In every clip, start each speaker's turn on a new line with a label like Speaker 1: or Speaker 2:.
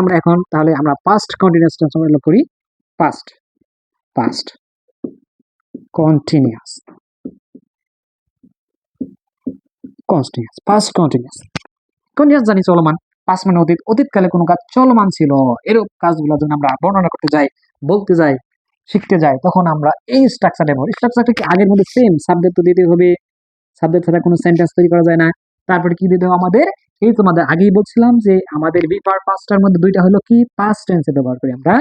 Speaker 1: আমরা এখন তাহলে আমরা পাস্ট কন্টিনিউয়াস টেন্স আমরা করি। Past past continuous continuous past continuous continuous জানি চলমান, পাস্ট মানে অতীত, অতীতকালে কোনো কাজ চলমান ছিল, এরকম কাজগুলো যখন আমরা বর্ণনা করতে যাই, বলতে যাই, শিখতে যাই, তখন আমরা এই স্ট্রাকচার ব্যবহার। স্ট্রাকচারটা কি আগের মধ্যে সেম, সাবজেক্ট তো দিতে হবে, সাবজেক্ট ছাড়া কোনো সেন্টেন্স তৈরি করা যায় না। তারপরে কি দিতে হবে আমাদের, এই তোমাদের আগেই বলছিলাম যে আমাদের বিপার পাস্টার মধ্যে দুইটা হলো কি পাস্ট টেন্সে ব্যবহার করি আমরা,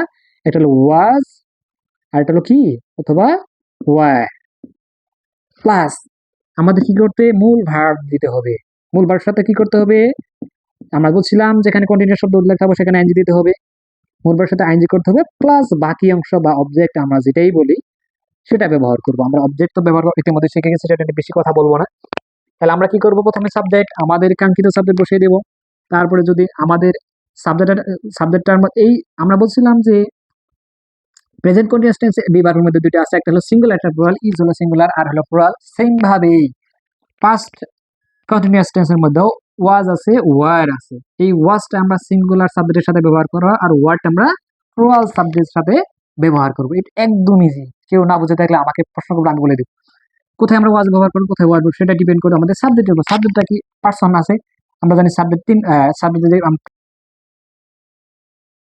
Speaker 1: এটা হলো ওয়াজ আর এটা হলো কি অথবা ওয়ার। প্লাস আমাদের কি করতে, মূল ভার্ব দিতে হবে। মূল ভার্বের সাথে কি করতে হবে, আমরা বলছিলাম যেখানে কন্টিনিউয়াস শব্দ উল্লেখ থাকবে সেখানে আইএনজি দিতে হবে, মূল ভার্বের সাথে আইএনজি করতে হবে, প্লাস বাকি অংশ বা অবজেক্ট আমরা যেটাই বলি সেটা ব্যবহার করবো। আমরা অবজেক্ট তো ব্যবহার ইতিমধ্যে শিখে গেছি, সেটা নিয়ে বেশি কথা বলবো না। তাহলে আমরা কি করবো, প্রথমে সাবজেক্ট, আমাদের কাঙ্ক্ষিত সাবজেক্ট বসিয়ে দেবো। তারপরে যদি আমাদের সাবজেক্টটার এই আমরা বলছিলাম যে প্রেজেন্ট কন্টিনিউয়াস টেন্স বিভাগের মধ্যে দুটো আছে, একটা হলো সিঙ্গুলার, একটা প্লুরাল। ইজ হলো সিঙ্গুলার আর হলো প্লুরাল। সেম ভাবেই পাস্ট কন্টিনিউয়াস টেন্সের মধ্যেও ওয়াজ আছে, ওয়ার আছে। এই ওয়াজটা আমরা সিঙ্গুলার সাবজেক্টের সাথে ব্যবহার করব আর ওয়ার্ডটা আমরা প্লুরাল সাবজেক্টের সাথে ব্যবহার করবো। এটা একদম ইজি, কেউ না বুঝে থাকলে আমাকে প্রশ্ন করবে, আমি বলে দেবো। কোথায় আমরা ওয়াজ ব্যবহার করবো, কোথায় ওয়ার্ড, সেটা ডিপেন্ড করে আমাদের সাবজেক্টের উপর। সাবজেক্টটা কি পার্সন আছে, আমরা জানি সাবজেক্ট তিন সাবজেক্ট